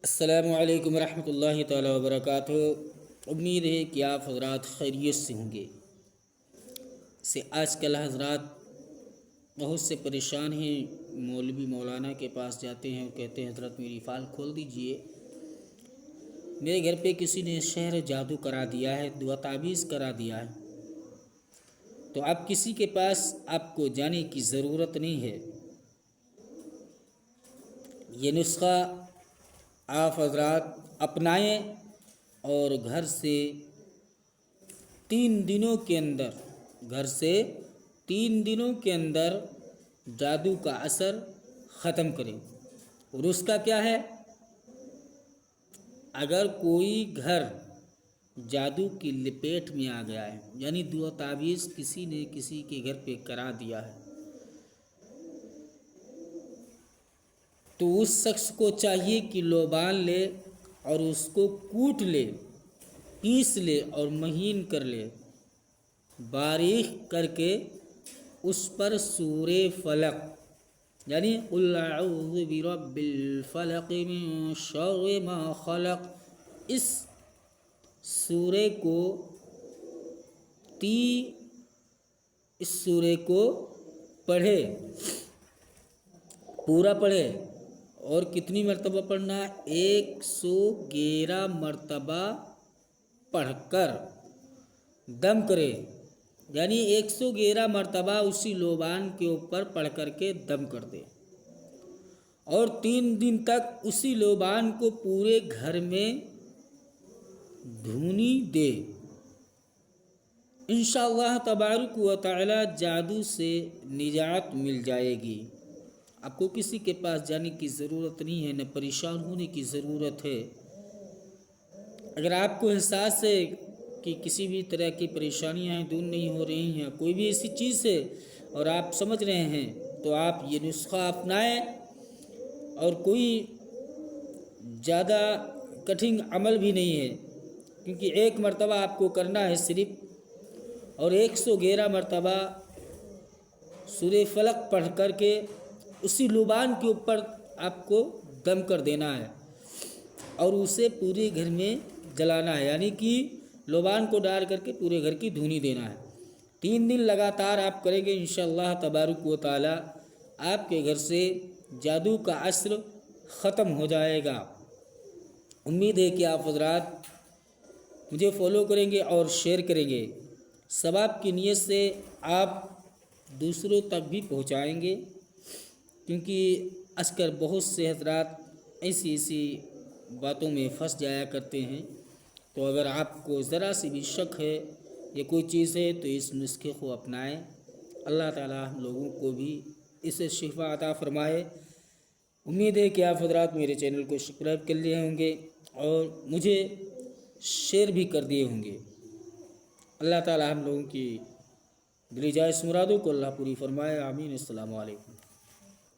السلام علیکم ورحمۃ اللہ تعالی وبرکاتہ۔ امید ہے کہ آپ حضرات خیریت سے ہوں گے۔ آج کل حضرات بہت سے پریشان ہیں، مولوی مولانا کے پاس جاتے ہیں اور کہتے ہیں حضرت میری فال کھول دیجئے، میرے گھر پہ کسی نے شہر جادو کرا دیا ہے، دعا تعویذ کرا دیا ہے۔ تو اب کسی کے پاس آپ کو جانے کی ضرورت نہیں ہے۔ یہ نسخہ آپ حضرات اپنائیں اور گھر سے 3 دنوں کے اندر جادو کا اثر ختم کریں۔ اور اس کا کیا ہے، اگر کوئی گھر جادو کی لپیٹ میں آ گیا ہے، یعنی دعا تعویذ کسی نے کسی کے گھر پہ کرا دیا ہے، تو اس شخص کو چاہیے کہ لوبان لے اور اس کو کوٹ لے، پیس لے اور مہین کر لے، باریک کر کے اس پر سورہ فلق یعنی قل اعوذ برب الفلق من شر ما خلق، اس سورہ کو پڑھے، پورا پڑھے۔ اور کتنی مرتبہ پڑھنا؟ 111 مرتبہ پڑھ کر دم کرے، یعنی 111 مرتبہ اسی لوبان کے اوپر پڑھ کر کے دم کر دے، اور 3 دن تک اسی لوبان کو پورے گھر میں دھونی دے۔ انشاءاللہ تبارک و تعالی جادو سے نجات مل جائے گی۔ آپ کو کسی کے پاس جانے کی ضرورت نہیں ہے، نہ پریشان ہونے کی ضرورت ہے۔ اگر آپ کو احساس ہے کہ کسی بھی طرح کی پریشانیاں دور نہیں ہو رہی ہیں، کوئی بھی ایسی چیز ہے اور آپ سمجھ رہے ہیں، تو آپ یہ نسخہ اپنائیں، اور کوئی زیادہ کٹھن عمل بھی نہیں ہے، کیونکہ 1 مرتبہ آپ کو کرنا ہے صرف، اور 111 مرتبہ سورہ فلق پڑھ کر کے اسی لوبان کے اوپر آپ کو دم کر دینا ہے، اور اسے پورے گھر میں جلانا ہے، یعنی کہ لوبان کو ڈال کر کے پورے گھر کی دھونی دینا ہے۔ 3 دن لگاتار آپ کریں گے، انشاءاللہ تبارک و تعالی آپ کے گھر سے جادو کا اثر ختم ہو جائے گا۔ امید ہے کہ آپ حضرات مجھے فالو کریں گے اور شیئر کریں گے، ثواب کی نیت سے آپ دوسروں تک بھی پہنچائیں گے، کیونکہ اکثر بہت سے حضرات ایسی باتوں میں پھنس جایا کرتے ہیں۔ تو اگر آپ کو ذرا سی بھی شک ہے یہ کوئی چیز ہے، تو اس نسخے کو اپنائیں۔ اللہ تعالیٰ ہم لوگوں کو بھی اسے شفا عطا فرمائے۔ امید ہے کہ آپ حضرات میرے چینل کو سبسکرائب کر لیے ہوں گے اور مجھے شیئر بھی کر دیے ہوں گے۔ اللہ تعالیٰ ہم لوگوں کی دلی جائز مرادوں کو اللہ پوری فرمائے، آمین۔ السلام علیکم۔